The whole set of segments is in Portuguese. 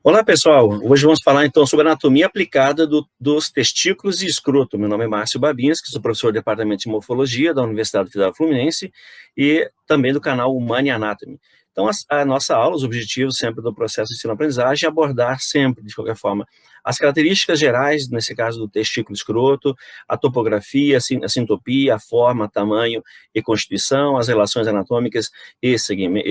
Olá, pessoal. Hoje vamos falar, então, sobre a anatomia aplicada dos testículos e escroto. Meu nome é Márcio Babinski, sou professor do Departamento de Morfologia da Universidade Federal Fluminense e também do canal Humane Anatomy. Então, a nossa aula, os objetivos sempre do processo de ensino-aprendizagem é abordar sempre, de qualquer forma, as características gerais, nesse caso do testículo escroto, a topografia, a sintopia, a forma, tamanho e constituição, as relações anatômicas e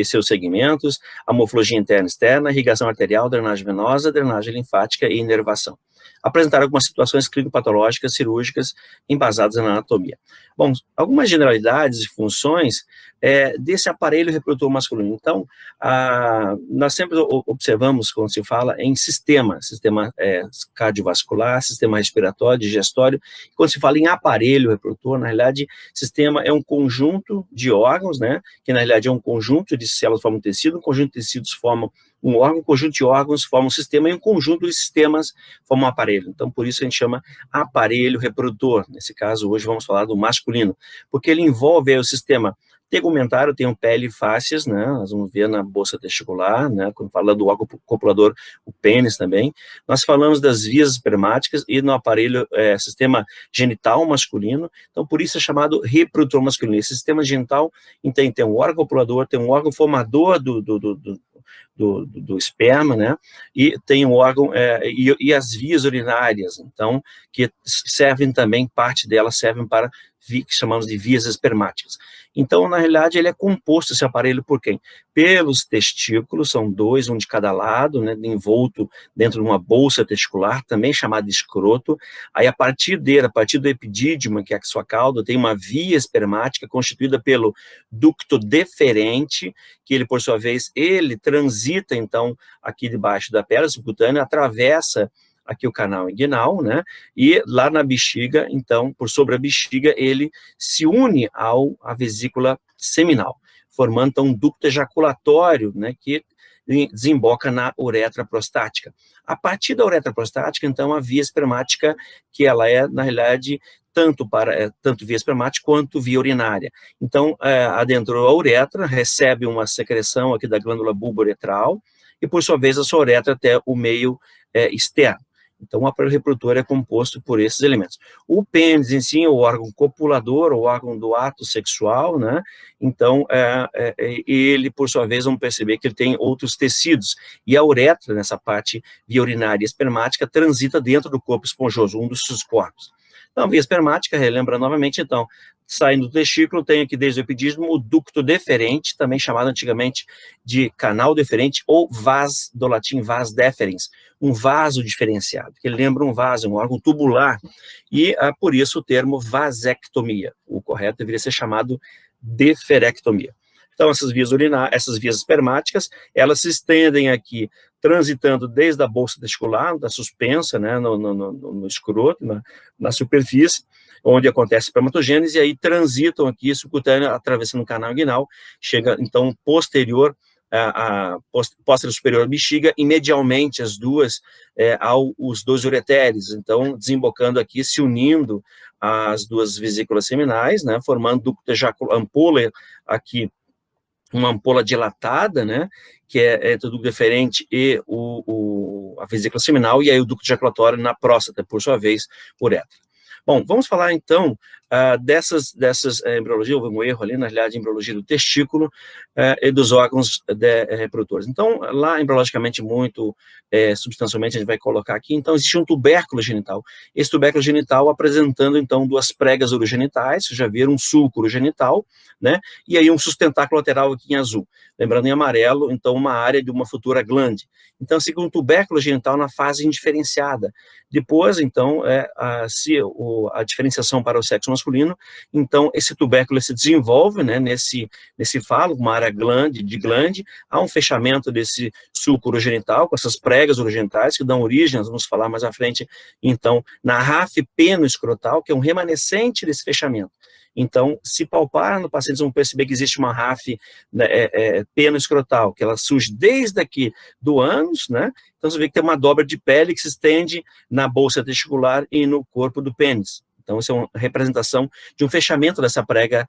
seus segmentos, a morfologia interna e externa, irrigação arterial, drenagem venosa, drenagem linfática e inervação. Apresentar algumas situações clínico-patológicas cirúrgicas embasadas na anatomia. Bom, algumas generalidades e funções desse aparelho reprodutor masculino. Então, nós sempre observamos, quando se fala em sistema cardiovascular, sistema respiratório, digestório. Quando se fala em aparelho reprodutor, na realidade, sistema é um conjunto de órgãos, né, que na realidade é um conjunto de células formam um tecido, um conjunto de tecidos formam um órgão, um conjunto de órgãos formam um sistema, e um conjunto de sistemas formam um aparelho. Então, por isso a gente chama aparelho reprodutor. Nesse caso, hoje vamos falar do masculino, porque ele envolve o sistema tegumentário, tem pele e fáscias, né, nós vamos ver na bolsa testicular, né, quando fala do órgão copulador, o pênis também. Nós falamos das vias espermáticas e no aparelho, sistema genital masculino, então por isso é chamado reprodutor masculino. Esse sistema genital, então, tem um órgão copulador, tem um órgão formador do esperma, né, e tem um órgão, e as vias urinárias, então, que servem também, parte delas servem para, que chamamos de vias espermáticas. Então, na realidade, ele é composto, esse aparelho, por quem? Pelos testículos, são dois, um de cada lado, né, envolto dentro de uma bolsa testicular, também chamada de escroto. Aí, a partir do epidídimo, que é a sua cauda, tem uma via espermática constituída pelo ducto deferente, que ele, por sua vez, ele transita, então, aqui debaixo da pele subcutânea, atravessa aqui o canal inguinal, né, e lá na bexiga, então, por sobre a bexiga, ele se une à vesícula seminal, formando, então, um ducto ejaculatório, né, que desemboca na uretra prostática. A partir da uretra prostática, então, a via espermática, que ela é, na realidade, tanto via espermática quanto via urinária. Então, adentrou a uretra, recebe uma secreção aqui da glândula bulbo-uretral, e, por sua vez, a sua uretra até o meio externo. Então, o aparelho reprodutor é composto por esses elementos. O pênis em si, o órgão copulador, o órgão do ato sexual, né? Então, ele, por sua vez, vamos perceber que ele tem outros tecidos. E a uretra, nessa parte via urinária e espermática, transita dentro do corpo esponjoso, um dos seus corpos. Então, via espermática, relembra novamente, então, saindo do testículo, tem aqui desde o epidídimo o ducto deferente, também chamado antigamente de canal deferente, ou vas, do latim vas deferens, um vaso diferenciado, que lembra um vaso, um órgão tubular, e por isso o termo vasectomia. O correto deveria ser chamado deferectomia. Então, essas vias espermáticas, elas se estendem aqui, transitando desde a bolsa testicular, da suspensa, né, no escroto, na superfície, onde acontece a espermatogênese, e aí transitam aqui subcutânea, atravessando o canal inguinal, chega, então, posterior superior à bexiga, e medialmente as duas, os dois ureteres, então, desembocando aqui, se unindo as duas vesículas seminais, né, formando ducto ampola aqui, uma ampola dilatada, né, que é entre o ducto deferente e a vesícula seminal, e aí o ducto ejaculatório na próstata, por sua vez, uretra. Bom, vamos falar então dessas embriologia, houve um erro ali, na realidade, embriologia do testículo e dos órgãos reprodutores. Então, lá, embriologicamente, muito substancialmente, a gente vai colocar aqui, então, existe um tubérculo genital. Esse tubérculo genital apresentando, então, duas pregas urogenitais, vocês já viram um sulco urogenital, né, e aí um sustentáculo lateral aqui em azul. Lembrando, em amarelo, então, uma área de uma futura glande. Então, segundo um tubérculo genital na fase indiferenciada. Depois, então, a diferenciação para o sexo masculino, então, esse tubérculo se desenvolve, né, nesse falo, uma área de glande, há um fechamento desse sulco urogenital, com essas pregas urogenitais, que dão origem, nós vamos falar mais à frente, então, na rafe peno-escrotal, que é um remanescente desse fechamento. Então, se palpar no paciente, vão perceber que existe uma rafe, né, peno-escrotal, que ela surge desde aqui do ânus, né? Então, você vê que tem uma dobra de pele que se estende na bolsa testicular e no corpo do pênis. Então, isso é uma representação de um fechamento dessa prega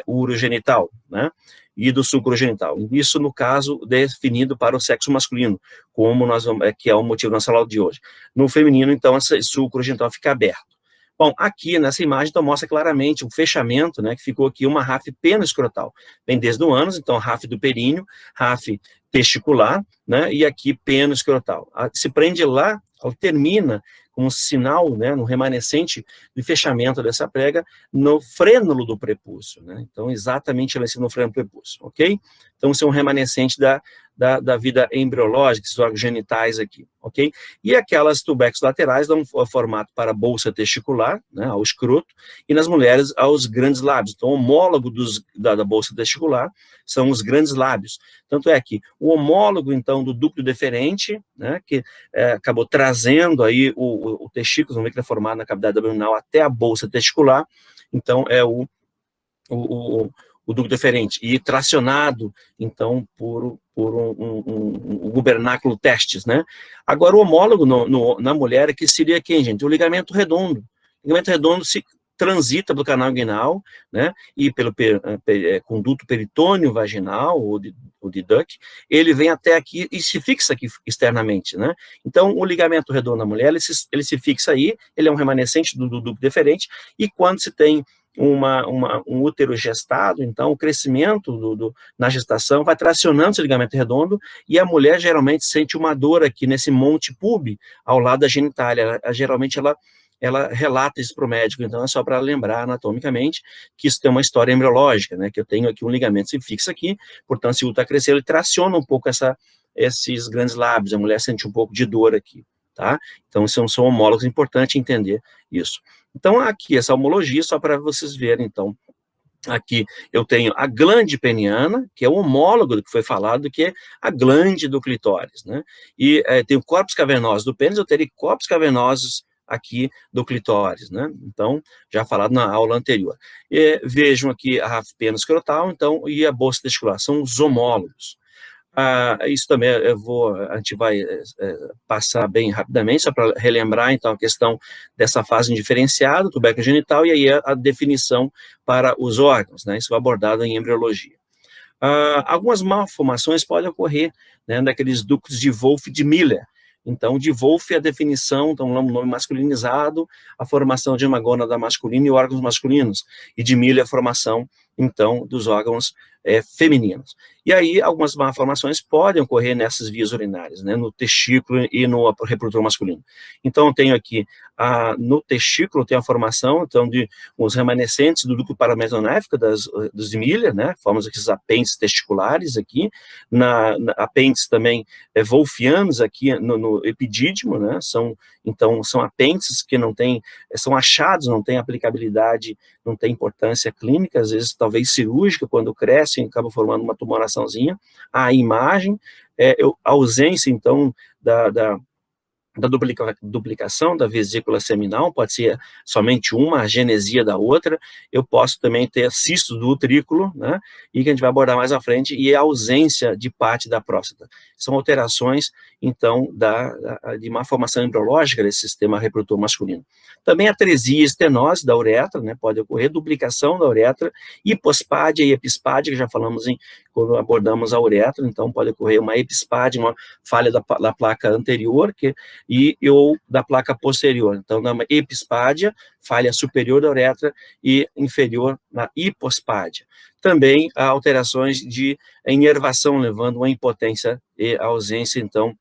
urogenital, né? E do sulco urogenital. Isso, no caso, definido para o sexo masculino, como nós vamos, que é o motivo da nossa aula de hoje. No feminino, então, esse sulco urogenital fica aberto. Bom, aqui nessa imagem, então, mostra claramente o fechamento, né, que ficou aqui uma RAF peno-escrotal. Vem desde o ânus, então, RAF do períneo, RAF testicular, né, e aqui peno-escrotal. Se prende lá, termina com um sinal, né, no remanescente de fechamento dessa prega, no frênulo do prepúcio, né, então, exatamente lá em cima no frênulo do prepúcio, ok? Então, isso é um remanescente da vida embriológica, esses órgãos genitais aqui, ok? E aquelas tubéculos laterais dão um formato para a bolsa testicular, né, ao escroto, e nas mulheres aos grandes lábios. Então, o homólogo da bolsa testicular são os grandes lábios. Tanto é que o homólogo, então, do ducto deferente, né, que acabou trazendo aí o testículo, vamos ver que ele é formado na cavidade abdominal até a bolsa testicular, então é o ducto deferente, e tracionado, então, por um gubernáculo testis, né? Agora, o homólogo na mulher é que seria quem, gente? O ligamento redondo. O ligamento redondo se transita pelo canal inguinal, né? E pelo conduto peritônio vaginal, ou de Duck, ele vem até aqui e se fixa aqui externamente, né? Então, o ligamento redondo na mulher, ele se fixa aí, ele é um remanescente do ducto deferente, e quando se tem um útero gestado, então o crescimento na gestação vai tracionando esse ligamento redondo, e a mulher geralmente sente uma dor aqui nesse monte pub ao lado da genitália. Geralmente ela relata isso para o médico, então é só para lembrar anatomicamente que isso tem uma história embriológica, né, que eu tenho aqui um ligamento que se fixa aqui, portanto, se o útero crescer, ele traciona um pouco esses grandes lábios, a mulher sente um pouco de dor aqui, tá? Então, são homólogos, importante entender isso. Então, aqui, essa homologia, só para vocês verem, então, aqui eu tenho a glande peniana, que é o homólogo do que foi falado, que é a glande do clitóris, né? E tenho corpos cavernosos do pênis, eu terei corpos cavernosos aqui do clitóris, né? Então, já falado na aula anterior. Vejam aqui a RAF peno-escrotal, então, e a bolsa testicular, são os homólogos. Isso também a gente vai passar bem rapidamente, só para relembrar, então, a questão dessa fase indiferenciada, tubérculo genital, e aí a definição para os órgãos, né? Isso foi abordado em embriologia. Algumas malformações podem ocorrer, né, daqueles ductos de Wolff e de Miller. Então, de Wolff é a definição, então, um nome masculinizado, a formação de uma gônada masculina e órgãos masculinos, e de Miller a formação, então, dos órgãos femininos. E aí, algumas malformações podem ocorrer nessas vias urinárias, né, no testículo e no reprodutor masculino. Então, eu tenho aqui, no testículo, tem a formação, então, de os remanescentes do ducto paramesonéfico dos de Miller, né, formamos aqui os apêndices testiculares aqui, na apêndices também wolffianos aqui no epidídimo, né, então, são apêndices que não têm, são achados, não têm aplicabilidade, não tem importância clínica, às vezes talvez cirúrgica, quando crescem, acaba formando uma tumoraçãozinha. A imagem, a ausência, então, da duplicação da vesícula seminal, pode ser somente uma, a genesia da outra. Eu posso também ter cistos do utrículo, né, e que a gente vai abordar mais à frente, e a ausência de parte da próstata. São alterações, então, de uma formação embriológica desse sistema reprodutor masculino. Também a atresia e estenose da uretra, né, pode ocorrer, duplicação da uretra, hipospádia e epispádia, que já falamos quando abordamos a uretra, então pode ocorrer uma epispádia, uma falha da placa anterior, ou da placa posterior. Então, na epispádia, falha superior da uretra, e inferior na hipospádia. Também há alterações de inervação, levando a uma impotência e ausência, então,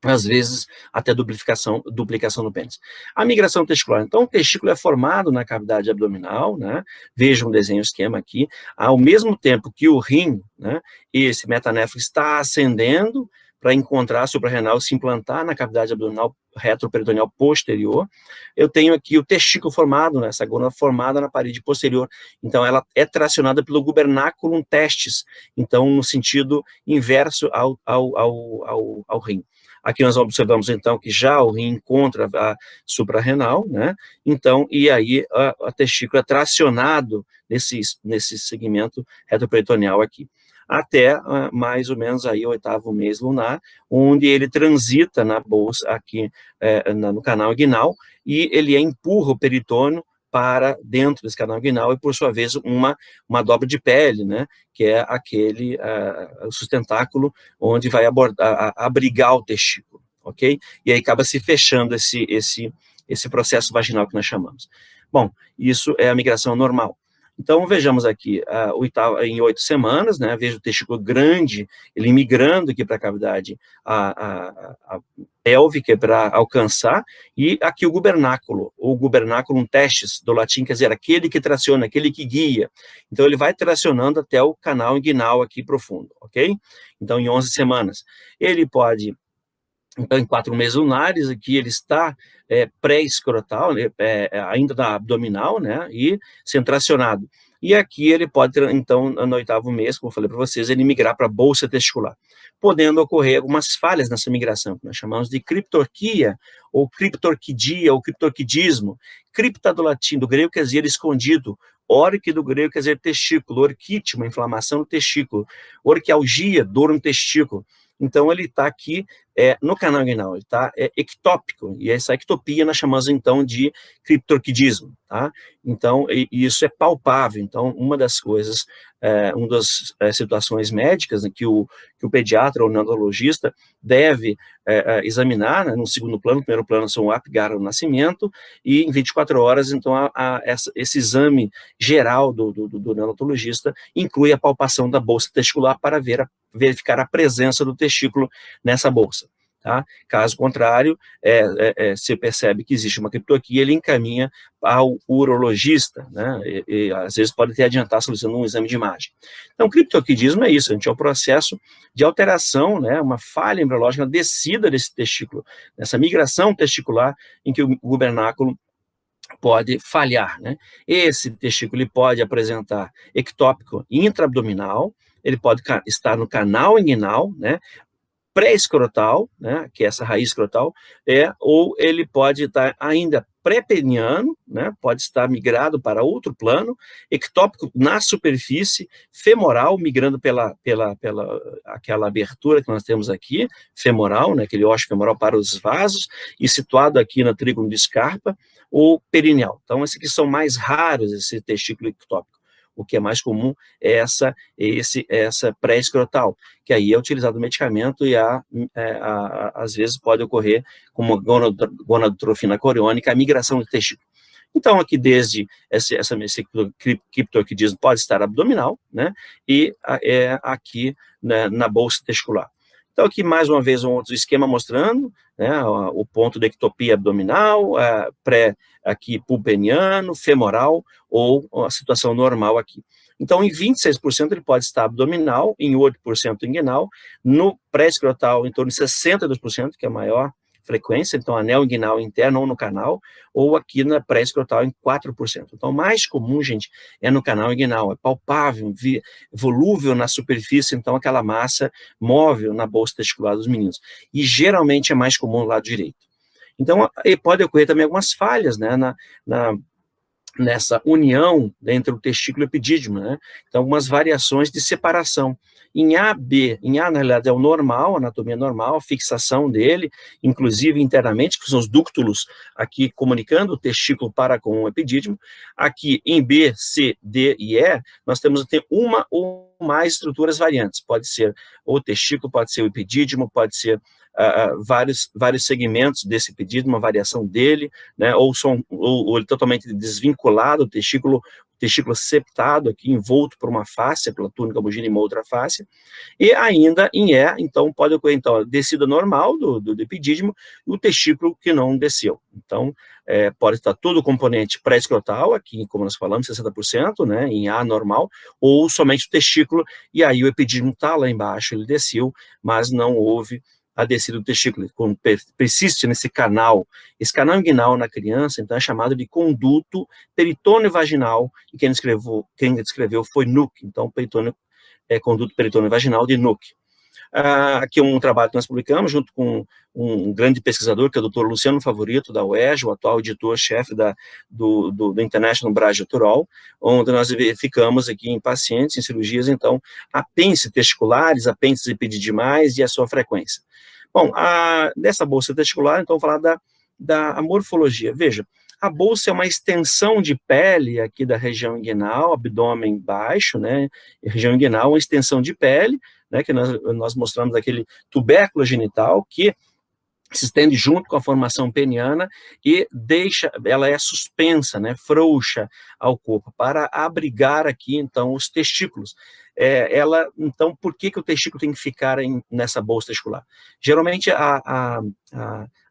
às vezes, até duplicação do pênis. A migração testicular. Então, o testículo é formado na cavidade abdominal, né? Veja um desenho esquema aqui. Ao mesmo tempo que o rim, né, esse metanéfrico está ascendendo para encontrar a suprarrenal, se implantar na cavidade abdominal retroperitoneal posterior, eu tenho aqui o testículo formado, né, essa gônada formada na parede posterior. Então, ela é tracionada pelo gubernaculum testis, então, no sentido inverso ao rim. Aqui nós observamos, então, que já o rim encontra a suprarrenal, né? Então, e aí a testícula é tracionado nesse segmento retroperitoneal aqui, até mais ou menos aí o 8º mês lunar, onde ele transita na bolsa aqui no canal inguinal, e ele empurra o peritônio para dentro desse canal inguinal e, por sua vez, uma dobra de pele, né, que é aquele sustentáculo onde vai abrigar o testículo, ok? E aí acaba se fechando esse processo vaginal que nós chamamos. Bom, isso é a migração normal. Então, vejamos aqui, em 8 semanas, né, veja o testículo grande, ele migrando aqui para a cavidade pélvica para alcançar, e aqui o gubernáculo testis, do latim, quer dizer, aquele que traciona, aquele que guia. Então, ele vai tracionando até o canal inguinal aqui profundo, ok? Então, em 11 semanas. Ele pode... Então, em 4 meses lunares, aqui ele está pré-escrotal, ainda na abdominal, né, e sendo tracionado. E aqui ele pode, então, no 8º mês, como eu falei para vocês, ele migrar para a bolsa testicular, podendo ocorrer algumas falhas nessa migração, que nós chamamos de criptorquia, ou criptorquidia, ou criptorquidismo. Cripta do latim, do grego quer dizer escondido, orque do grego quer dizer testículo, orquite, uma inflamação no testículo, orquialgia, dor no testículo. Então, ele está aqui no canal inguinal, ele está ectópico, e essa ectopia nós chamamos, então, de criptorquidismo, tá? Então, isso é palpável. Então, uma das coisas, uma das situações médicas, né, que o pediatra ou o neonatologista deve examinar, né, no segundo plano. No primeiro plano são o apgar, o nascimento, e em 24 horas, então, esse exame geral do neonatologista inclui a palpação da bolsa testicular para verificar a presença do testículo nessa bolsa. Tá? Caso contrário, se percebe que existe uma criptorquia, ele encaminha ao urologista, né? E às vezes pode até adiantar solicitando um exame de imagem. Então, criptorquidismo é isso, a gente é um processo de alteração, né, uma falha embriológica na descida desse testículo, nessa migração testicular em que o gubernáculo pode falhar, né? Esse testículo ele pode apresentar ectópico intraabdominal, ele pode estar no canal inguinal, né, pré-escrotal, né, que é essa raiz escrotal, ou ele pode estar ainda pré-peniano, né, pode estar migrado para outro plano, ectópico na superfície, femoral, migrando pela aquela abertura que nós temos aqui, femoral, né, aquele ósseo femoral para os vasos, e situado aqui na trígono de Scarpa, ou perineal. Então, esses aqui são mais raros, esse testículo ectópico. O que é mais comum é essa pré-escrotal, que aí é utilizado o medicamento e às vezes pode ocorrer, como gonadotrofina coriônica, a migração do testículo. Então, aqui desde esse criptorquidismo pode estar abdominal, né, e aqui, né, na bolsa testicular. Então, aqui mais uma vez um outro esquema mostrando, né, o ponto da ectopia abdominal, aqui pulpeniano, femoral, ou a situação normal aqui. Então, em 26% ele pode estar abdominal, em 8% inguinal, no pré-escrotal em torno de 62%, que é a maior frequência, então anel inguinal interno ou no canal, ou aqui na pré-escrotal em 4%. Então, o mais comum, gente, é no canal inguinal, é palpável, volúvel na superfície, então aquela massa móvel na bolsa testicular dos meninos. E geralmente é mais comum no lado direito. Então, pode ocorrer também algumas falhas, né, nessa união entre o testículo e o epidídimo, né? Então, algumas variações de separação. Em A, na realidade, é o normal, a anatomia normal, a fixação dele, inclusive internamente, que são os dúctulos aqui comunicando o testículo para com o epidídimo. Aqui, em B, C, D e E, nós temos uma ou mais estruturas variantes. Pode ser o testículo, pode ser o epidídimo, pode ser vários segmentos desse epidídimo, uma variação dele, né, ou ele totalmente desvinculado, o testículo septado aqui, envolto por uma fáscia, pela túnica bugina e uma outra fáscia, e ainda em E, então pode ocorrer então, a descida normal do epidídimo e o testículo que não desceu. Então, pode estar todo o componente pré-escrotal, aqui, como nós falamos, 60%, né, em A normal, ou somente o testículo, e aí o epidídimo está lá embaixo, ele desceu, mas não houve a descida do testículo, quando persiste nesse canal, esse canal inguinal na criança, então é chamado de conduto peritônio vaginal, e quem descreveu foi Nuck, então conduto peritônio vaginal de Nuck. Aqui é um trabalho que nós publicamos, junto com um grande pesquisador, que é o Dr. Luciano Favorito, da UERJ, o atual editor-chefe do International Brachytherapy, onde nós verificamos aqui em pacientes, em cirurgias, então, apêndices testiculares, apêndices epididimais e a sua frequência. Bom, nessa bolsa testicular, então, vou falar da morfologia. Veja, A bolsa é uma extensão de pele aqui da região inguinal, abdômen baixo, né? Região inguinal, uma extensão de pele, né? Que nós mostramos aquele tubérculo genital que se estende junto com a formação peniana e ela é suspensa, né, frouxa ao corpo, para abrigar aqui, então, os testículos. Então, por que o testículo tem que ficar nessa bolsa testicular? Geralmente, a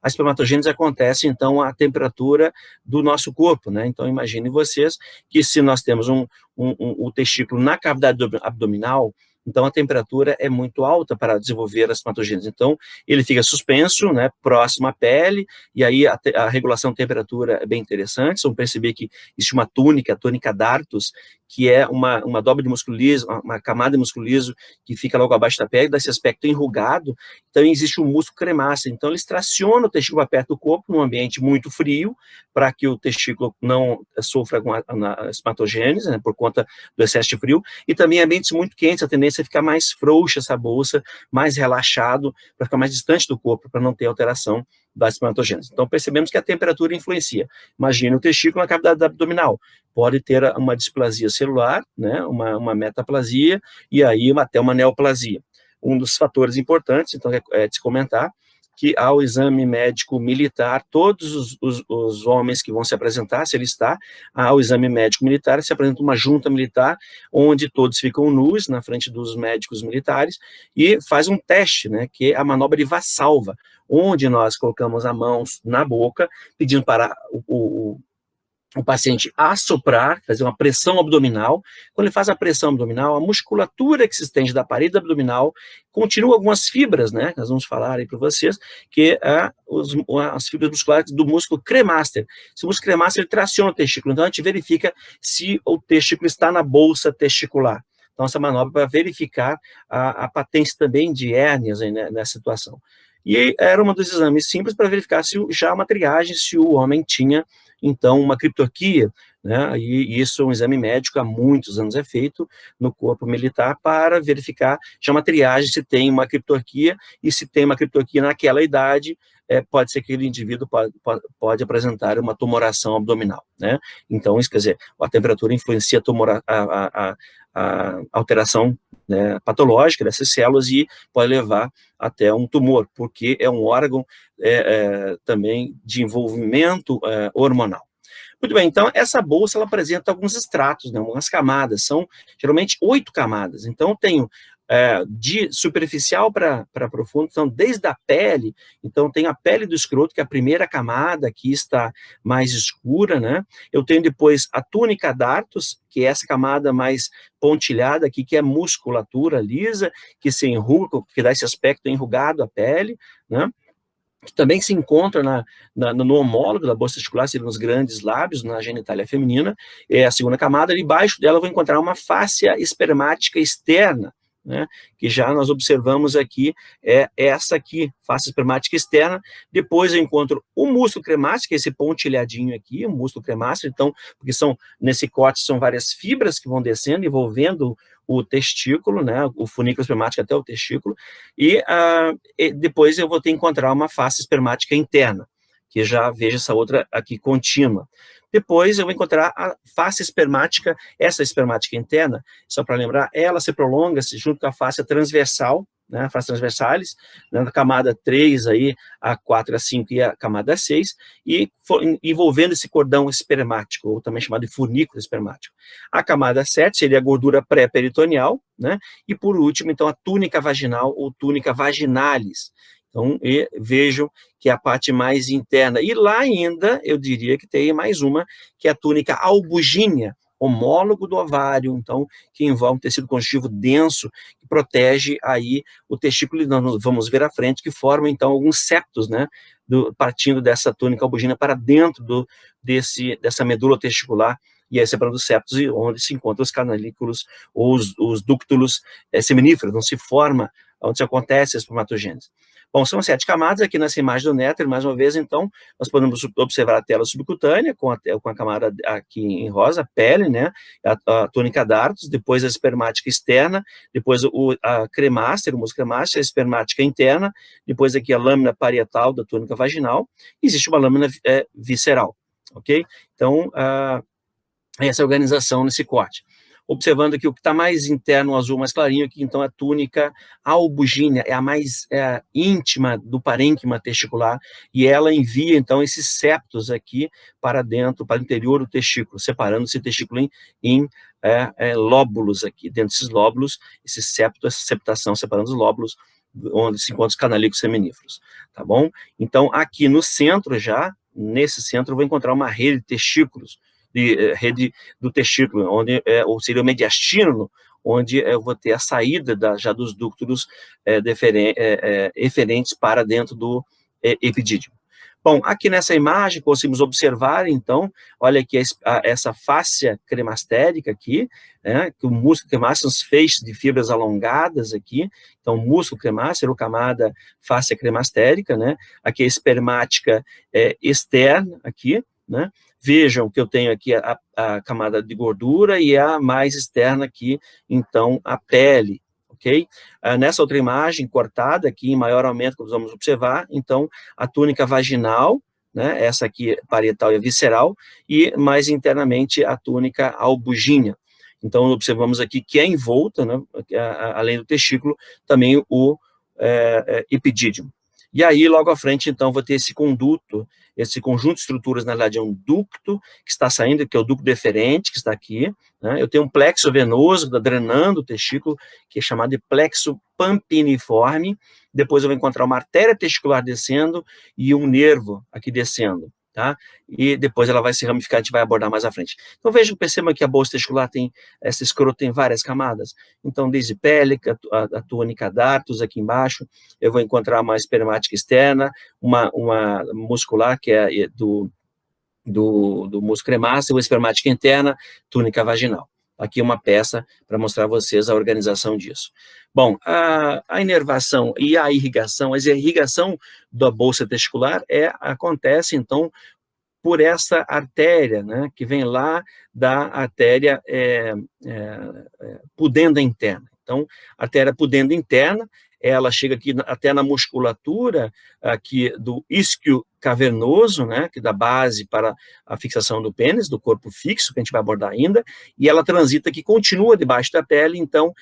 espermatogênese acontece, então, à temperatura do nosso corpo, né? Então, imagine vocês que se nós temos o testículo na cavidade abdominal, então a temperatura é muito alta para desenvolver a espermatogênese. Então, ele fica suspenso, né, próximo à pele, e aí a regulação de temperatura é bem interessante. Vocês vão perceber que existe uma túnica, a túnica dartos, que é uma dobra de músculo liso, uma camada de músculo liso que fica logo abaixo da pele, dá esse aspecto enrugado. Então, existe um músculo cremáceo. Então, ele traciona o testículo perto do corpo, num ambiente muito frio, para que o testículo não sofra com a espermatogênese, né, por conta do excesso de frio, e também em ambientes muito quentes, a tendência é ficar mais frouxa essa bolsa, mais relaxado, para ficar mais distante do corpo, para não ter alteração da espermatogênese. Então, percebemos que a temperatura influencia. Imagine o testículo na cavidade abdominal. Pode ter uma displasia celular, né, uma metaplasia, e aí até uma neoplasia. Um dos fatores importantes, então, é de se comentar, que ao exame médico militar, todos os homens que vão se apresentar, se ele está, ao exame médico militar, se apresenta uma junta militar, onde todos ficam nus na frente dos médicos militares, e faz um teste, né, que é a manobra de Valsalva, onde nós colocamos a mão na boca, pedindo para o paciente assoprar, fazer uma pressão abdominal. Quando ele faz a pressão abdominal, a musculatura que se estende da parede abdominal continua algumas fibras, né? Nós vamos falar aí para vocês, que as fibras musculares do músculo cremaster. Esse músculo cremaster ele traciona o testículo, então a gente verifica se o testículo está na bolsa testicular. Então, essa manobra para verificar a patência também de hérnias aí, né, nessa situação. E era um dos exames simples para verificar se já uma triagem, se o homem tinha, então, uma criptorquia, né? E isso é um exame médico, há muitos anos é feito no corpo militar para verificar já uma triagem se tem uma criptorquia, e se tem uma criptorquia naquela idade, pode ser que aquele indivíduo pode apresentar uma tumoração abdominal, né? Então, isso quer dizer, a temperatura influencia a alteração, né, patológica dessas células e pode levar até um tumor, porque é um órgão também de envolvimento hormonal. Muito bem, então essa bolsa ela apresenta alguns estratos, né, algumas camadas, são geralmente 8 camadas. Então eu tenho de superficial para profundo, então desde a pele, então tem a pele do escroto, que é a primeira camada, que está mais escura, né? Eu tenho depois a túnica dartos, que é essa camada mais pontilhada aqui, que é musculatura lisa, que se enruga, que dá esse aspecto enrugado à pele, né? Que também se encontra no homólogo da bolsa testicular, seria nos grandes lábios, na genitália feminina, é a segunda camada. Ali embaixo dela eu vou encontrar uma fáscia espermática externa, né, que já nós observamos aqui, essa aqui, face espermática externa. Depois eu encontro o músculo cremáceo, que é esse pontilhadinho aqui, o músculo cremáceo, então, porque nesse corte são várias fibras que vão descendo, envolvendo o testículo, né, o funículo espermático até o testículo, e depois eu vou ter que encontrar uma face espermática interna, que já vejo essa outra aqui contínua. Depois eu vou encontrar a face espermática, essa espermática interna, só para lembrar, ela se prolonga junto com a face transversal, né, a face transversalis, na camada 3, aí, a 4, a 5 e a camada 6, e envolvendo esse cordão espermático, ou também chamado de funículo espermático. A camada 7 seria a gordura pré-peritoneal, né, e por último, então, a túnica vaginal ou túnica vaginalis. Então, vejam que é a parte mais interna. E lá ainda, eu diria que tem mais uma, que é a túnica albugínea, homólogo do ovário, então, que envolve um tecido conjuntivo denso, que protege aí o testículo, e nós vamos ver à frente, que forma, então, alguns septos, né, partindo dessa túnica albugínea para dentro dessa medula testicular, e aí separando os septos, onde se encontram os canalículos ou os ductos seminíferos, não se forma, onde se acontece a espermatogênese. Bom, são 7 camadas aqui nessa imagem do Néter, mais uma vez, então, nós podemos observar a tela subcutânea, com a camada aqui em rosa, a pele, né, a túnica dartos, depois a espermática externa, depois a cremáster, o músculo cremáster, a espermática interna, depois aqui a lâmina parietal da túnica vaginal, existe uma lâmina visceral. ok? Então, essa é a organização nesse corte. Observando aqui o que está mais interno, o azul mais clarinho, aqui então a túnica albugínea, é a mais íntima do parênquima testicular, e ela envia então esses septos aqui para dentro, para o interior do testículo, separando esse testículo em lóbulos aqui. Dentro desses lóbulos, esse septo, essa septação, separando os lóbulos, onde se encontram os canalículos seminíferos, tá bom? Então, aqui no centro já, nesse centro, eu vou encontrar uma rede de testículos, rede do testículo, onde ou seria o mediastino, onde eu vou ter a saída já dos ductos eferentes para dentro do epidídimo. Bom, aqui nessa imagem conseguimos observar, então, olha aqui essa fáscia cremastérica aqui, né, que o músculo cremáceo são os feixes de fibras alongadas aqui, então, músculo cremáceo, ou camada fáscia cremastérica, né, aqui a espermática externa aqui, né, vejam que eu tenho aqui a camada de gordura e a mais externa aqui, então, a pele, ok? Nessa outra imagem, cortada aqui, em maior aumento, que nós vamos observar, então, a túnica vaginal, né, essa aqui parietal e visceral, e mais internamente a túnica albugínea. Então, observamos aqui que é envolta, né, além do testículo, também o epidídimo. E aí, logo à frente, então, vou ter esse conduto, esse conjunto de estruturas, na verdade, é um ducto que está saindo, que é o ducto deferente, que está aqui, né? Eu tenho um plexo venoso que está drenando o testículo, que é chamado de plexo pampiniforme. Depois eu vou encontrar uma artéria testicular descendo e um nervo aqui descendo, tá? E depois ela vai se ramificar, a gente vai abordar mais à frente. Então, vejam, percebam que a bolsa testicular tem, essa escroto tem várias camadas. Então, desde pélica, a túnica dartos aqui embaixo, eu vou encontrar uma espermática externa, uma muscular, que é do músculo cremáceo, uma espermática interna, túnica vaginal. Aqui uma peça para mostrar a vocês a organização disso. Bom, a inervação e a irrigação da bolsa testicular acontece, então, por essa artéria, né, que vem lá da artéria pudenda interna. Então, a artéria pudenda interna, ela chega aqui até na musculatura aqui do isquio cavernoso, né, que dá base para a fixação do pênis, do corpo fixo, que a gente vai abordar ainda, e ela transita aqui, continua debaixo da pele, então,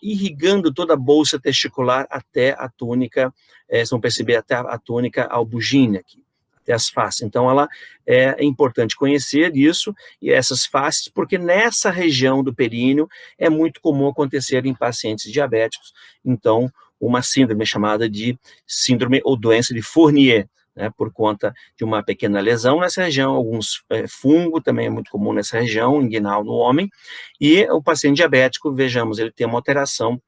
irrigando toda a bolsa testicular até a túnica, vocês vão perceber até a túnica albugínea aqui, até as faces. Então, é importante conhecer isso, e essas faces, porque nessa região do períneo é muito comum acontecer em pacientes diabéticos, então, uma síndrome chamada de síndrome ou doença de Fournier, né, por conta de uma pequena lesão nessa região, alguns fungo também é muito comum nessa região, inguinal no homem, e o paciente diabético, vejamos, ele tem uma alteração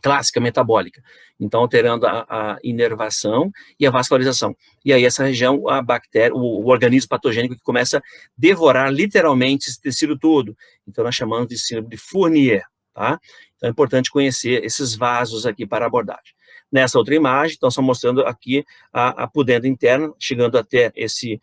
clássica metabólica, então alterando a inervação e a vascularização. E aí essa região, a bactéria, o organismo patogênico que começa a devorar literalmente esse tecido todo. Então nós chamamos de síndrome de Fournier, tá? Então é importante conhecer esses vasos aqui para a abordagem. Nessa outra imagem, então, só mostrando aqui a pudenda interna, chegando até esse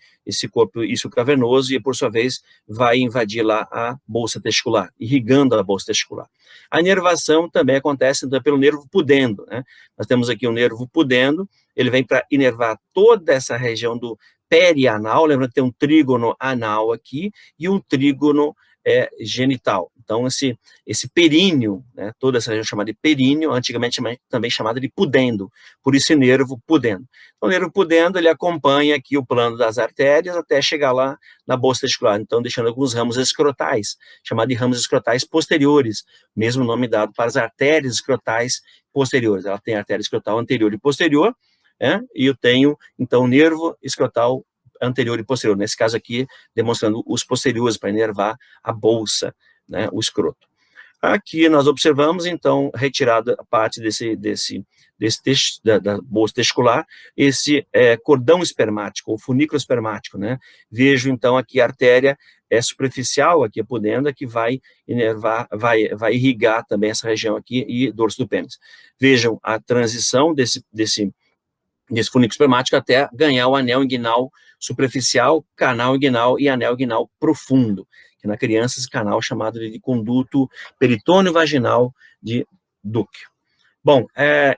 corpo isquiocavernoso e, por sua vez, vai invadir lá a bolsa testicular, irrigando a bolsa testicular. A inervação também acontece então, pelo nervo pudendo, né? Nós temos aqui o nervo pudendo, ele vem para inervar toda essa região do perianal, lembrando que tem um trígono anal aqui e um trígono genital. Então, esse períneo, né, toda essa região chamada de períneo, antigamente também chamada de pudendo, por isso nervo pudendo. Então, o nervo pudendo, ele acompanha aqui o plano das artérias até chegar lá na bolsa testicular, então deixando alguns ramos escrotais, chamados de ramos escrotais posteriores, mesmo nome dado para as artérias escrotais posteriores. Ela tem artéria escrotal anterior e posterior, e eu tenho, então, nervo escrotal anterior e posterior, nesse caso aqui, demonstrando os posteriores para inervar a bolsa, né, o escroto. Aqui nós observamos, então, retirada a parte da bolsa testicular, esse cordão espermático, ou funículo espermático, né? Vejo, então, aqui a artéria superficial, aqui a pudenda, que vai inervar, vai irrigar também essa região aqui e dorso do pênis. Vejam a transição desse funículo espermático até ganhar o anel inguinal superficial, canal inguinal e anel inguinal profundo, que na criança esse canal é chamado de conduto peritônio vaginal de Duke. Bom,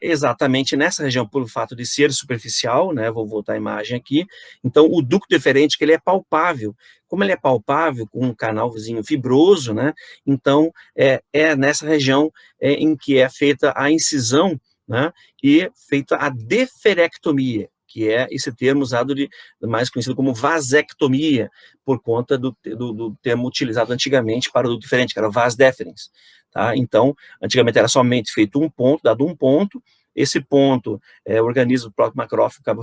exatamente nessa região, pelo fato de ser superficial, né, vou voltar a imagem aqui, então o ducto deferente, que ele é palpável, como ele é palpável, com um canalzinho fibroso, né, então é nessa região em que é feita a incisão, né, e feita a deferectomia, que é esse termo usado mais conhecido como vasectomia, por conta do termo utilizado antigamente para o ducto deferente, que era o vas deferens. Tá? Então, antigamente era somente feito um ponto, dado um ponto, esse ponto, o organismo, o próprio macrófago, acaba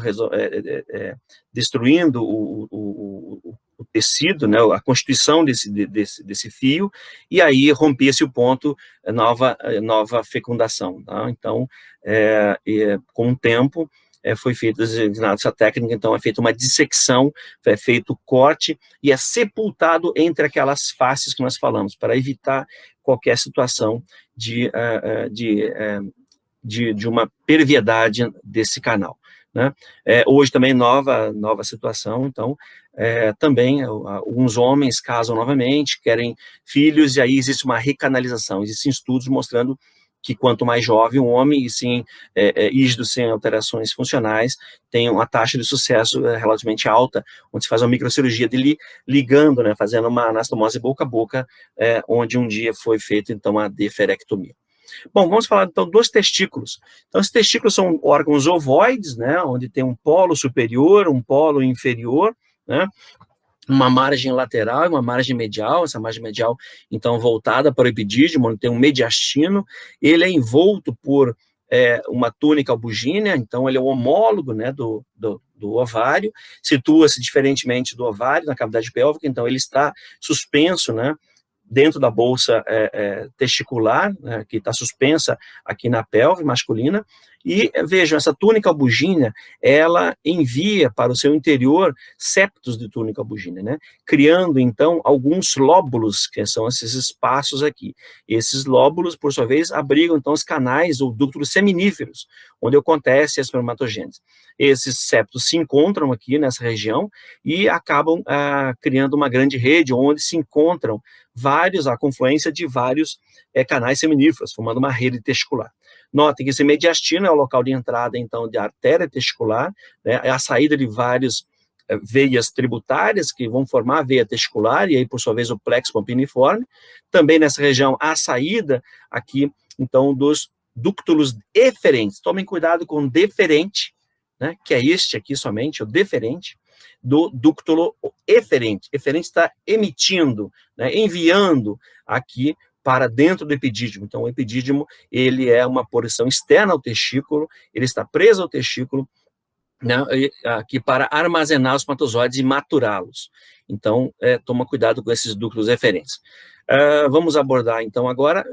destruindo o tecido, né, a constituição desse fio, e aí rompia-se o ponto, nova fecundação. Tá? Então, com o tempo, foi feita essa técnica, então é feita uma dissecção, é feito o corte e é sepultado entre aquelas faces que nós falamos, para evitar qualquer situação de uma perviedade desse canal. Né? Hoje também nova situação, então também alguns homens casam novamente, querem filhos, e aí existe uma recanalização, existem estudos mostrando que quanto mais jovem o homem, e sim, rígido, sem alterações funcionais, tem uma taxa de sucesso relativamente alta, onde se faz uma microcirurgia dele ligando, né, fazendo uma anastomose boca a boca, onde um dia foi feita, então, a deferectomia. Bom, vamos falar, então, dos testículos. Então, os testículos são órgãos ovoides, né, onde tem um polo superior, um polo inferior, né, uma margem lateral e uma margem medial, essa margem medial, então, voltada para o epidídimo, onde tem um mediastino, ele é envolto por uma túnica albugínea, então ele é o homólogo, né, do ovário, situa-se diferentemente do ovário, na cavidade pélvica, então ele está suspenso, né, dentro da bolsa testicular, né, que está suspensa aqui na pelve masculina, e vejam, essa túnica albugínea, ela envia para o seu interior septos de túnica albugínea, né, criando, então, alguns lóbulos, que são esses espaços aqui. Esses lóbulos, por sua vez, abrigam, então, os canais ou ductos seminíferos, onde acontece a espermatogênese. Esses septos se encontram aqui nessa região e acabam criando uma grande rede, onde se encontram a confluência de vários canais seminíferos, formando uma rede testicular. Notem que esse mediastino é o local de entrada, então, de artéria testicular, né, é a saída de várias veias tributárias que vão formar a veia testicular, e aí, por sua vez, o plexo pampiniforme. Também nessa região, a saída aqui, então, dos ductos eferentes. Tomem cuidado com o deferente, né, que é este aqui somente, o deferente, do ducto eferente. Eferente está emitindo, né, enviando aqui para dentro do epidídimo. Então, o epidídimo, ele é uma porção externa ao testículo, ele está preso ao testículo, né, aqui para armazenar os espermatozoides e maturá-los. Então, toma cuidado com esses ductos eferentes. Vamos abordar, então, agora,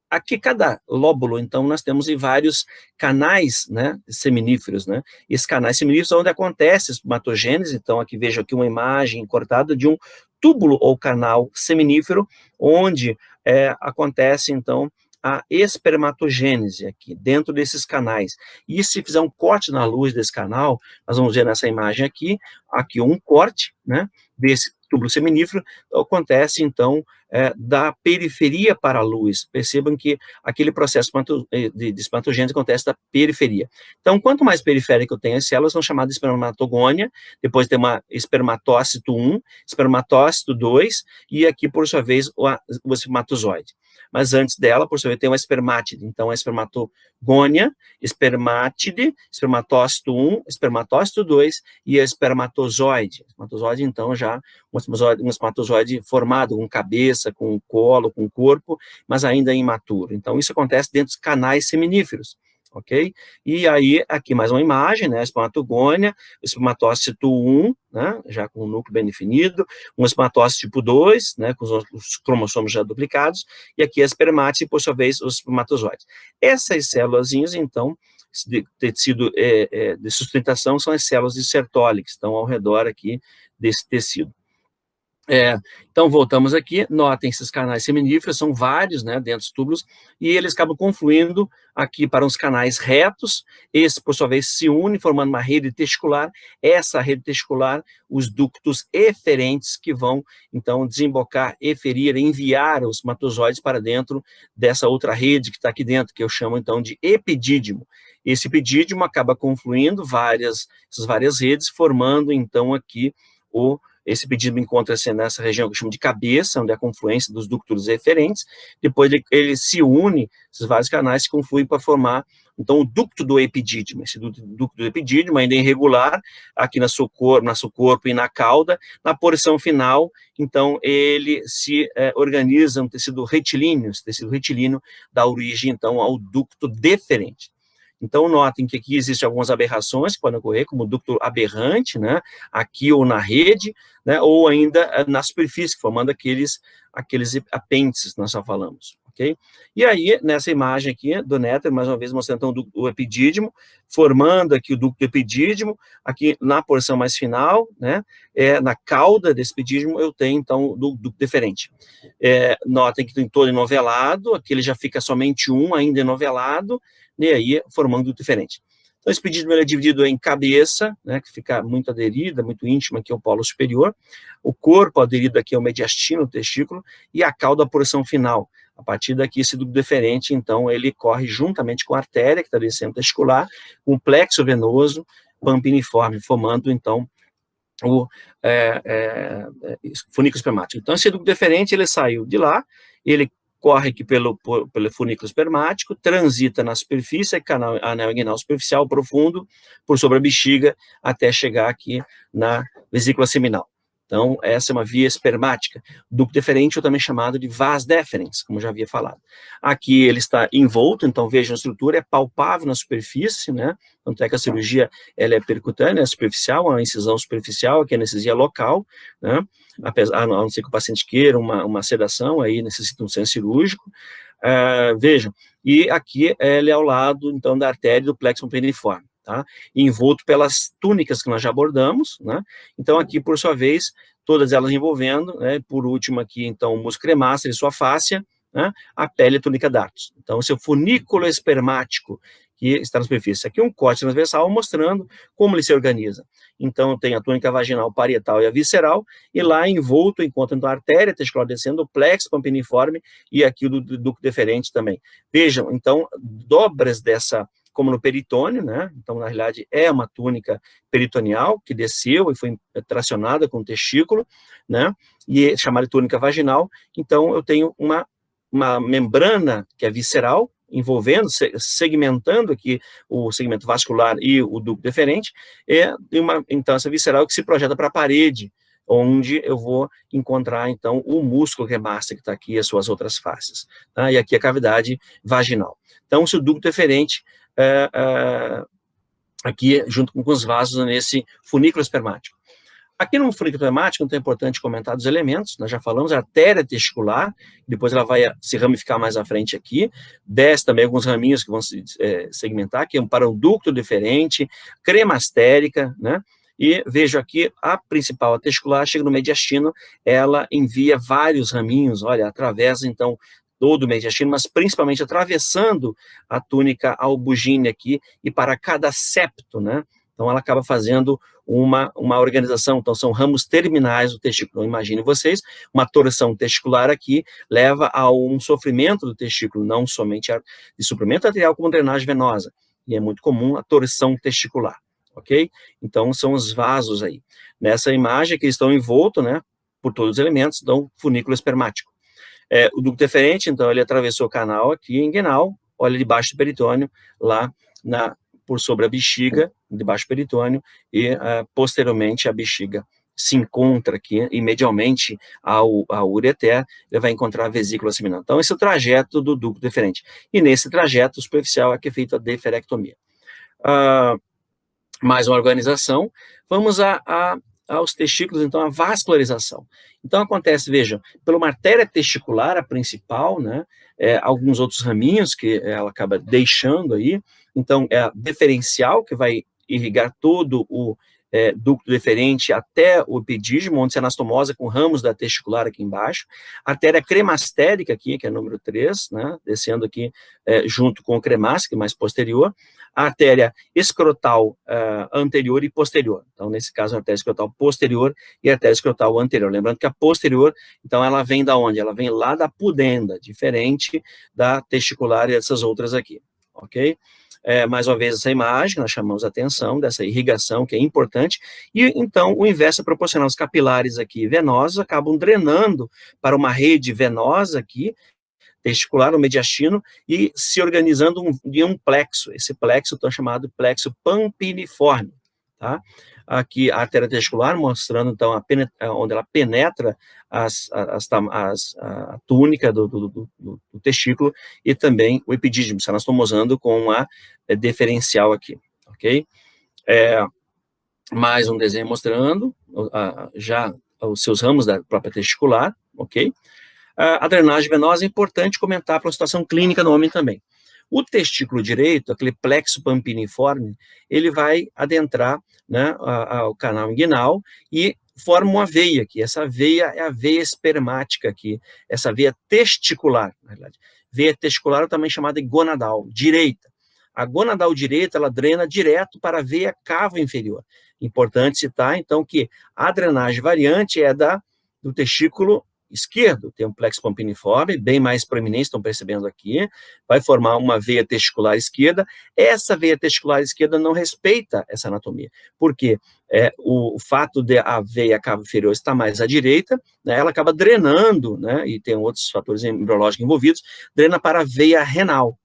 aqui cada lóbulo, então, nós temos vários canais, né, seminíferos, né, esses canais seminíferos são onde acontece a espermatogênese. Então, aqui vejo aqui uma imagem cortada de um túbulo ou canal seminífero, onde acontece, então, a espermatogênese aqui, dentro desses canais. E se fizer um corte na luz desse canal, nós vamos ver nessa imagem aqui um corte, né, desse túbulo seminífero, acontece, então, da periferia para a luz. Percebam que aquele processo de espermatogênese acontece da periferia. Então, quanto mais periférico eu tenho as células, são chamadas de espermatogônia, depois tem uma espermatócito 1, espermatócito 2, e aqui, por sua vez, o espermatozoide. Mas antes dela, por sua vez, tem uma espermátide. Então, a espermatogônia, espermátide, espermatócito 1, espermatócito 2 e a espermatozoide. Espermatozoide, então, já um espermatozoide formado com cabeça, com colo, com corpo, mas ainda imaturo. Então, isso acontece dentro dos canais seminíferos, ok? E aí, aqui mais uma imagem, né, a espermatogônia, o espermatócito 1, né, já com o núcleo bem definido, um espermatócito tipo 2, né, com os cromossomos já duplicados, e aqui a espermátide, por sua vez, os espermatozoides. Essas célulazinhas, então, de tecido de sustentação, são as células de Sertoli, que estão ao redor aqui desse tecido. Então, voltamos aqui, notem esses canais seminíferos, são vários, né, dentro dos túbulos, e eles acabam confluindo aqui para uns canais retos, esse, por sua vez, se une, formando uma rede testicular, essa rede testicular, os ductos eferentes, que vão, então, desembocar, eferir, enviar os espermatozoides para dentro dessa outra rede que está aqui dentro, que eu chamo, então, de epidídimo. Esse epidídimo acaba confluindo essas várias redes, formando, então, aqui esse epidídimo encontra-se nessa região que eu chamo de cabeça, onde é a confluência dos ductos eferentes, depois ele se une, esses vários canais se confluem para formar, então, o ducto do epidídimo. Esse ducto do epidídimo ainda é irregular, aqui no seu corpo e na cauda, na porção final, então, ele se organiza no tecido retilíneo, esse tecido retilíneo dá origem, então, ao ducto deferente. Então, notem que aqui existem algumas aberrações que podem ocorrer, como o ducto aberrante, né, aqui ou na rede, né, ou ainda na superfície, formando aqueles apêndices que nós já falamos, ok? E aí, nessa imagem aqui do néter, mais uma vez mostrando então, o epidídimo, formando aqui o ducto epidídimo, aqui na porção mais final, né, na cauda desse epidídimo, eu tenho, então, o ducto deferente. Notem que tem todo enovelado, aqui ele já fica somente um ainda enovelado, e aí formando ducto deferente. Então, esse epidídimo é dividido em cabeça, né, que fica muito aderida, muito íntima aqui ao polo superior, o corpo aderido aqui ao mediastino, o testículo, e a cauda, a porção final. A partir daqui, esse ducto deferente, então, ele corre juntamente com a artéria, que está descendo testicular, com o plexo venoso pampiniforme, formando, então, o funículo espermático. Então, esse ducto deferente, ele saiu de lá, ele corre aqui pelo funículo espermático, transita na superfície, canal anel inguinal superficial profundo, por sobre a bexiga, até chegar aqui na vesícula seminal. Então, essa é uma via espermática. Ducto deferente, ou também chamado de vas deferens, como já havia falado. Aqui ele está envolto, então vejam a estrutura, é palpável na superfície, né? Tanto é que a cirurgia ela é percutânea, é superficial, uma incisão superficial, que é anestesia local, né? A não ser que o paciente queira uma sedação, aí necessita um centro cirúrgico. Vejam, e aqui ele é ao lado, então, da artéria do plexo pampiniforme. Tá? Envolto pelas túnicas que nós já abordamos, né? Então aqui, por sua vez, todas elas envolvendo, né? Por último aqui, então, o músculo cremaster e sua fáscia, né? A pele e a túnica dartos. Então, o seu funículo espermático, que está na superfície. Aqui um corte transversal mostrando como ele se organiza. Então, tem a túnica vaginal, parietal e a visceral, e lá envolto encontra então, a artéria testicular descendo, o plexo pampiniforme e aqui o ducto deferente também. Vejam, então, dobras dessa, como no peritônio, né? Então, na realidade, é uma túnica peritoneal que desceu e foi tracionada com o testículo, né? E é chamada de túnica vaginal. Então, eu tenho uma membrana que é visceral, envolvendo, segmentando aqui o segmento vascular e o ducto deferente, então, essa visceral que se projeta para a parede, onde eu vou encontrar, então, o músculo cremaster que está aqui, as suas outras faces, tá? E aqui a cavidade vaginal. Então, se o ducto deferente aqui junto com os vasos nesse funículo espermático. Aqui no funículo espermático, então é importante comentar dos elementos, nós já falamos, a artéria testicular, depois ela vai se ramificar mais à frente aqui, desce também alguns raminhos que vão se segmentar, que é para o ducto deferente, cremastérica, né? E vejo aqui a principal, a testicular, chega no mediastino, ela envia vários raminhos, olha, atravessa então todo o mediastino, mas principalmente atravessando a túnica albugínea aqui, e para cada septo, né? Então ela acaba fazendo uma organização, então são ramos terminais do testículo. Então, imagine vocês, uma torção testicular aqui leva a um sofrimento do testículo, não somente de suprimento arterial, como drenagem venosa, e é muito comum a torção testicular, ok? Então são os vasos aí. Nessa imagem que estão envoltos, né, por todos os elementos, então funículo espermático. O ducto deferente, então ele atravessou o canal aqui inguinal, olha debaixo do peritônio, lá por sobre a bexiga, debaixo do peritônio, e posteriormente a bexiga se encontra aqui, e medialmente ao ureter, ele vai encontrar a vesícula seminal. Então, esse é o trajeto do ducto deferente. E nesse trajeto superficial é que é feita a deferectomia. Mais uma organização. Vamos aos testículos, então, a vascularização. Então, acontece, vejam, pela uma artéria testicular, a principal, né, alguns outros raminhos que ela acaba deixando aí, então, é a deferencial, que vai irrigar todo o ducto deferente até o epidídimo, onde se anastomosa com ramos da testicular aqui embaixo, artéria cremastérica aqui, que é número 3, né, descendo aqui junto com o cremástico, mais posterior, a artéria escrotal anterior e posterior. Então, nesse caso, a artéria escrotal posterior e a artéria escrotal anterior. Lembrando que a posterior, então, ela vem da onde? Ela vem lá da pudenda, diferente da testicular e dessas outras aqui, ok? Mais uma vez, essa imagem, nós chamamos a atenção dessa irrigação, que é importante, e então o inverso é proporcional. Os capilares aqui venosos acabam drenando para uma rede venosa aqui, testicular, o mediastino, e se organizando em um plexo. Esse plexo é chamado plexo pampiniforme, tá? Aqui a artéria testicular, mostrando então onde ela penetra a túnica do testículo, e também o epidídimo, se anastomosando com a deferencial aqui, ok? Mais um desenho mostrando já os seus ramos da própria testicular, ok? A drenagem venosa é importante comentar para a situação clínica no homem também. O testículo direito, aquele plexo pampiniforme, ele vai adentrar, né, ao canal inguinal e forma uma veia aqui. Essa veia é a veia espermática aqui, essa veia testicular, na verdade. Veia testicular é também chamada de gonadal, direita. A gonadal direita, ela drena direto para a veia cava inferior. Importante citar, então, que a drenagem variante é do testículo esquerdo, tem um plexo pampiniforme, bem mais proeminente, estão percebendo aqui, vai formar uma veia testicular esquerda. Essa veia testicular esquerda não respeita essa anatomia, porque o fato de a veia cava inferior estar mais à direita, né, ela acaba drenando, né, e tem outros fatores embriológicos envolvidos, drena para a veia renal.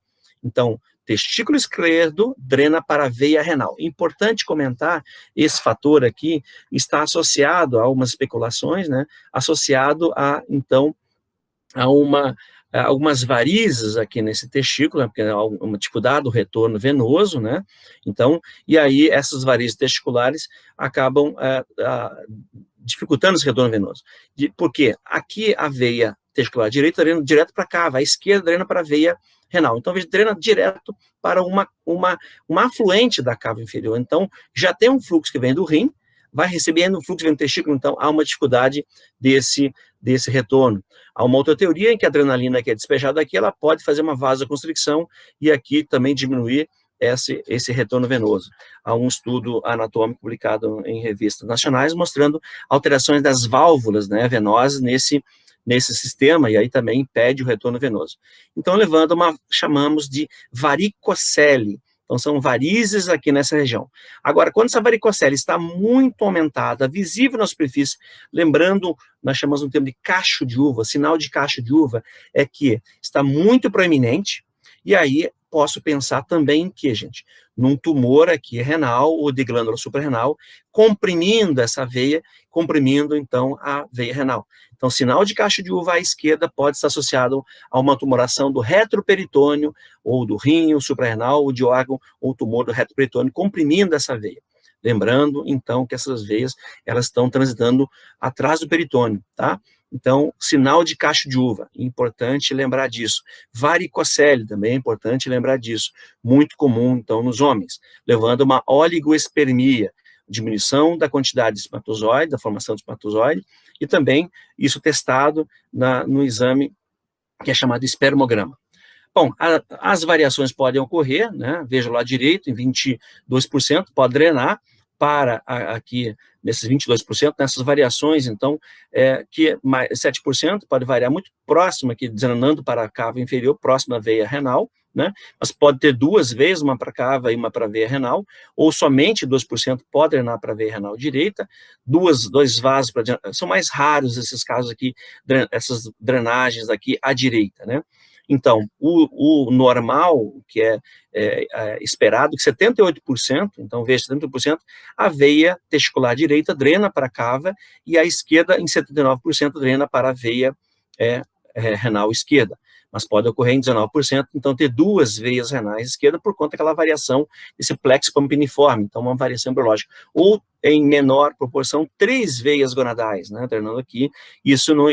Então, testículo esquerdo drena para a veia renal. Importante comentar, esse fator aqui está associado a algumas especulações, né, associado então, a algumas varizes aqui nesse testículo, né, porque é uma dificuldade do retorno venoso, né, então, e aí essas varizes testiculares acabam dificultando esse retorno venoso. Por quê? Aqui a veia testicular direita drena direto para cá, a esquerda drena para a veia renal. Então, a veja, drena direto para uma afluente da cava inferior. Então, já tem um fluxo que vem do rim, vai recebendo um fluxo que vem do testículo, então há uma dificuldade desse retorno. Há uma outra teoria em que a adrenalina que é despejada aqui, ela pode fazer uma vasoconstricção e aqui também diminuir esse retorno venoso. Há um estudo anatômico publicado em revistas nacionais mostrando alterações das válvulas, né, venosas nesse sistema, e aí também impede o retorno venoso. Então, levando chamamos de varicocele. Então, são varizes aqui nessa região. Agora, quando essa varicocele está muito aumentada, visível na superfície, lembrando, nós chamamos um termo de cacho de uva, sinal de cacho de uva, é que está muito proeminente, e aí posso pensar também em que, gente? Num tumor aqui renal ou de glândula suprarrenal, comprimindo essa veia, comprimindo, então, a veia renal. Então, sinal de cacho de uva à esquerda pode estar associado a uma tumoração do retroperitônio, ou do rim, ou suprarrenal, ou de órgão, ou tumor do retroperitônio, comprimindo essa veia. Lembrando, então, que essas veias, elas estão transitando atrás do peritônio, tá? Então, sinal de cacho de uva, importante lembrar disso. Varicocele, também é importante lembrar disso. Muito comum, então, nos homens, levando a uma oligoespermia, diminuição da quantidade de espermatozoide, da formação de espermatozoide, e também isso testado no exame que é chamado espermograma. Bom, as variações podem ocorrer, né? Veja lá direito, em 22%, pode drenar para aqui, nesses 22%, nessas variações, então, que 7% pode variar muito próximo aqui, drenando para a cava inferior, próximo à veia renal, né? Mas pode ter duas veias, uma para a cava e uma para a veia renal, ou somente 2% pode drenar para a veia renal direita, dois vasos, são mais raros esses casos aqui, essas drenagens aqui à direita, né? Então, o normal, que é esperado, que 78%, então veja, 78%, a veia testicular direita drena para a cava e a esquerda, em 79%, drena para a veia renal esquerda. Mas pode ocorrer em 19%, então ter duas veias renais esquerda por conta daquela variação desse plexo pampiniforme, então uma variação embriológica. Ou, em menor proporção, 3 veias gonadais, né, drenando aqui. Isso não,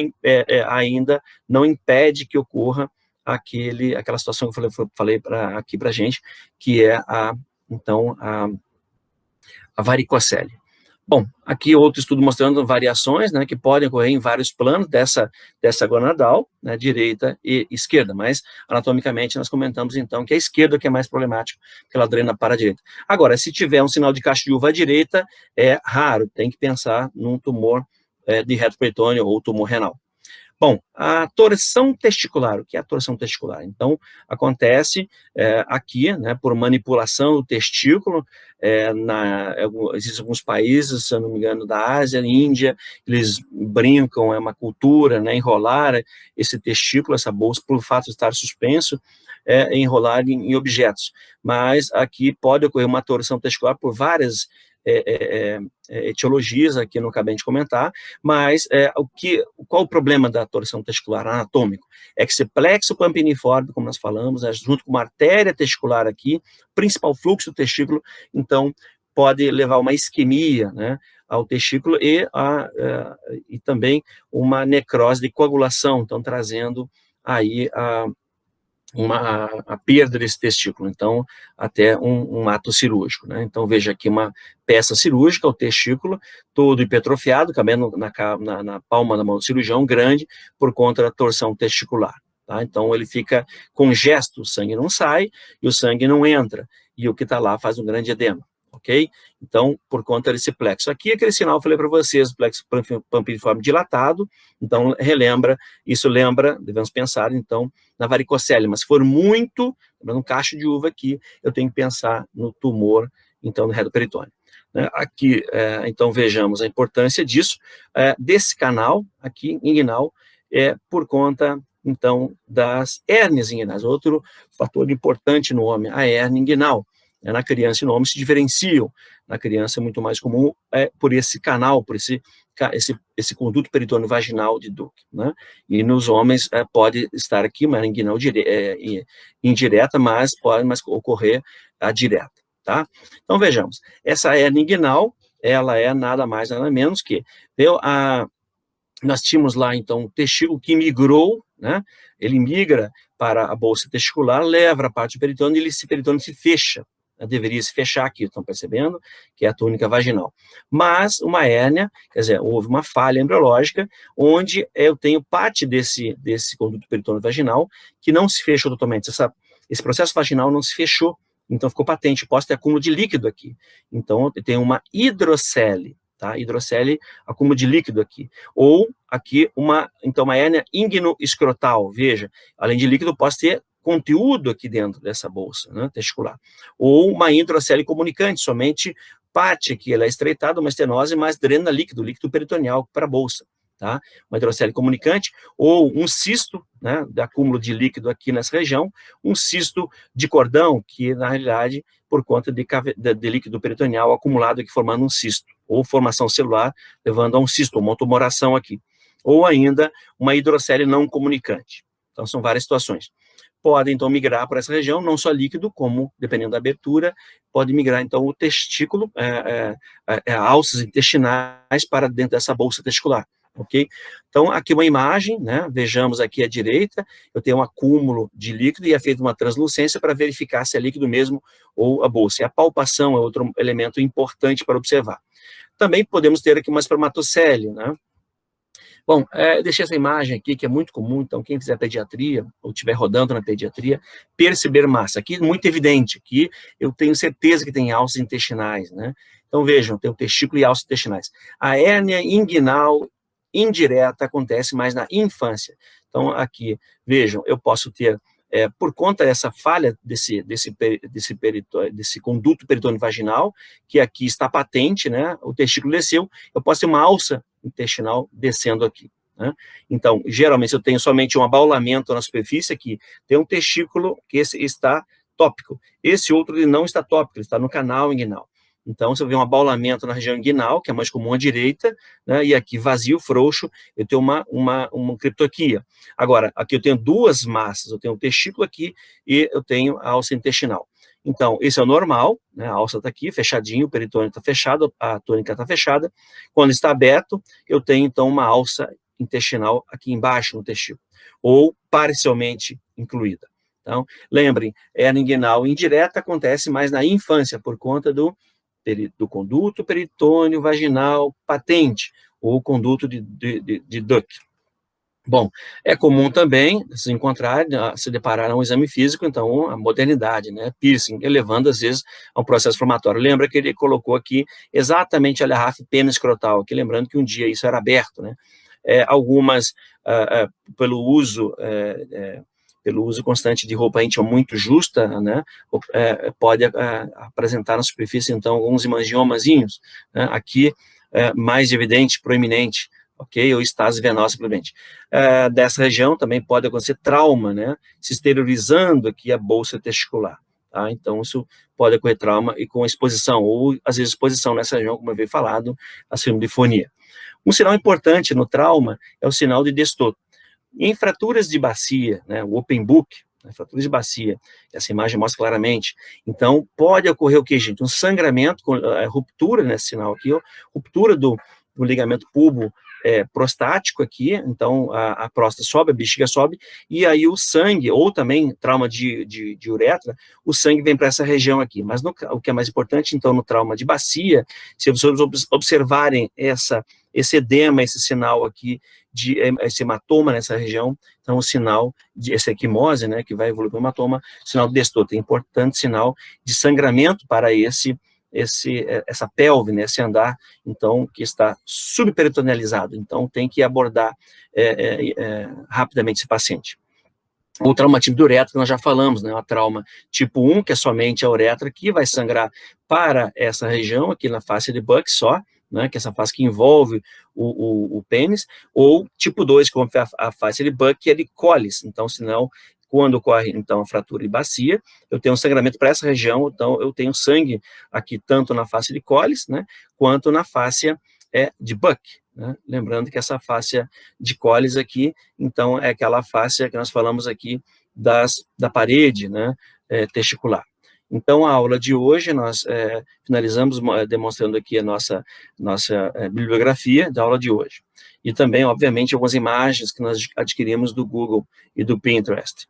ainda não impede que ocorra aquela situação que eu falei aqui para a gente, que é então a varicocele. Bom, aqui outro estudo mostrando variações, né, que podem ocorrer em vários planos dessa gonadal, né, direita e esquerda, mas anatomicamente nós comentamos então que a esquerda que é mais problemática, que ela drena para a direita. Agora, se tiver um sinal de caixa de uva à direita, é raro, tem que pensar num tumor de reto peritônio ou tumor renal. Bom, a torção testicular, o que é a torção testicular? Então, acontece aqui, né, por manipulação do testículo, existem alguns países, se eu não me engano, da Ásia, Índia, eles brincam, é uma cultura, né, enrolar esse testículo, essa bolsa, por fato de estar suspenso, enrolar em objetos. Mas aqui pode ocorrer uma torção testicular por várias etiologias, aqui não cabe a gente comentar, mas qual o problema da torção testicular anatômico? É que esse plexo pampiniforme, como nós falamos, junto com uma artéria testicular aqui, principal fluxo do testículo, então pode levar a uma isquemia, né, ao testículo e também uma necrose de coagulação, então trazendo aí a perda desse testículo, então até um ato cirúrgico, né? Então veja aqui uma peça cirúrgica, o testículo todo hipertrofiado, cabendo na palma da mão do cirurgião, grande, por conta da torção testicular, tá? Então ele fica congesto, o sangue não sai e o sangue não entra, e o que está lá faz um grande edema, ok? Então, por conta desse plexo. Aqui, aquele sinal que eu falei para vocês, o plexo pampiniforme dilatado, então relembra, isso lembra, devemos pensar, então, na varicocele, mas se for muito, no cacho de uva aqui, eu tenho que pensar no tumor, então, no reto peritônio. Aqui, então, vejamos a importância disso, desse canal aqui, inguinal, por conta, então, das hérnias inguinais. Outro fator importante no homem, a hérnia inguinal. Na criança e no homem se diferenciam. Na criança é muito mais comum por esse canal, por esse conduto peritônio vaginal de Duke, né? E nos homens pode estar aqui uma inguinal indireta, mas pode ocorrer a direta, tá? Então vejamos, essa hérnia inguinal, ela é nada mais, nada menos que, nós tínhamos lá, então, o testículo que migrou, né? Ele migra para a bolsa testicular, leva a parte do peritônio e esse peritônio se fecha. Deveria se fechar aqui, estão percebendo? Que é a túnica vaginal. Mas uma hérnia, quer dizer, houve uma falha embriológica, onde eu tenho parte desse conduto peritônio vaginal que não se fechou totalmente. Esse processo vaginal não se fechou, então ficou patente. Posso ter acúmulo de líquido aqui. Então, eu tenho uma hidrocele, tá? Hidrocele, acúmulo de líquido aqui. Ou aqui, uma hérnia ingno-escrotal. Veja, além de líquido, posso ter conteúdo aqui dentro dessa bolsa, né, testicular. Ou uma hidrocele comunicante, somente parte aqui, ela é estreitada, uma estenose, mas drena líquido peritoneal para a bolsa, tá? Uma hidrocele comunicante, ou um cisto, né, de acúmulo de líquido aqui nessa região, um cisto de cordão, que na realidade, por conta de líquido peritoneal acumulado aqui, formando um cisto, ou formação celular, levando a um cisto, uma tumoração aqui. Ou ainda, uma hidrocele não comunicante. Então, são várias situações. Podem, então, migrar para essa região, não só líquido, como, dependendo da abertura, pode migrar, então, o testículo, alças intestinais para dentro dessa bolsa testicular, ok? Então, aqui uma imagem, né, vejamos aqui à direita, eu tenho um acúmulo de líquido e é feita uma translucência para verificar se é líquido mesmo ou a bolsa. E a palpação é outro elemento importante para observar. Também podemos ter aqui uma espermatocele, né? Bom, eu deixei essa imagem aqui, que é muito comum, então quem fizer pediatria, ou estiver rodando na pediatria, perceber massa. Aqui, muito evidente, aqui eu tenho certeza que tem alças intestinais, né? Então vejam, tem o testículo e alças intestinais. A hérnia inguinal indireta acontece mais na infância. Então aqui, vejam, eu posso ter, por conta dessa falha desse conduto peritônio vaginal, que aqui está patente, né? O testículo desceu, eu posso ter uma alça intestinal descendo aqui, né? Então, geralmente, se eu tenho somente um abaulamento na superfície aqui, tem um testículo que está tópico. Esse outro ele não está tópico, ele está no canal inguinal. Então, se eu ver um abaulamento na região inguinal, que é mais comum à direita, né, e aqui vazio, frouxo, eu tenho uma criptoquia. Agora, aqui eu tenho duas massas, eu tenho o testículo aqui e eu tenho a alça intestinal. Então, esse é o normal, né? A alça está aqui, fechadinho, o peritônio está fechado, a túnica está fechada. Quando está aberto, eu tenho, então, uma alça intestinal aqui embaixo no testículo, ou parcialmente incluída. Então, lembrem, hérnia inguinal indireta acontece mais na infância, por conta do do conduto peritônio vaginal patente, ou conduto de Duck. Bom, é comum também se encontrar, se deparar a um exame físico, então, a modernidade, né, piercing, elevando, às vezes, a um processo inflamatório. Lembra que ele colocou aqui exatamente a garrafa pênis escrotal, aqui, lembrando que um dia isso era aberto, né, algumas, pelo uso constante de roupa íntima muito justa, né, pode apresentar na superfície, então, alguns hemangiomazinhos, né, aqui, mais evidente, proeminente, ok? Ou estase venosa, simplesmente. Dessa região também pode acontecer trauma, né? Se exteriorizando aqui a bolsa testicular, tá? Então, isso pode ocorrer trauma e com exposição, ou às vezes exposição nessa região, como eu havia falado, a síndrome de fonia. Um sinal importante no trauma é o sinal de Destoto. Em fraturas de bacia, né, o open book, fraturas de bacia, essa imagem mostra claramente, então pode ocorrer o que, gente? Um sangramento, ruptura nesse sinal aqui, ó, ruptura do ligamento pubo prostático aqui, então a próstata sobe, a bexiga sobe, e aí o sangue, ou também trauma de uretra, o sangue vem para essa região aqui. Mas o que é mais importante, então, no trauma de bacia, se vocês observarem esse edema, esse sinal aqui, esse hematoma nessa região, então o sinal de essa equimose, né, que vai evoluir para o hematoma, sinal de Destoto, é importante sinal de sangramento para essa pelve, né, esse andar, então, que está subperitonealizado, então tem que abordar rapidamente esse paciente. O traumatismo de uretra, nós já falamos, né, uma trauma tipo 1, que é somente a uretra, que vai sangrar para essa região, aqui na face de Buck só, né, que é essa face que envolve o pênis, ou tipo 2, como é a face de Buck, que é de Colles, então, senão, quando ocorre, então, a fratura de bacia, eu tenho um sangramento para essa região, então, eu tenho sangue aqui, tanto na face de Colles, né, quanto na face de Buck, né? Lembrando que essa fáscia de Colles aqui, então, é aquela fáscia que nós falamos aqui da parede, né, testicular. Então, a aula de hoje, nós finalizamos demonstrando aqui a nossa bibliografia da aula de hoje. E também, obviamente, algumas imagens que nós adquirimos do Google e do Pinterest.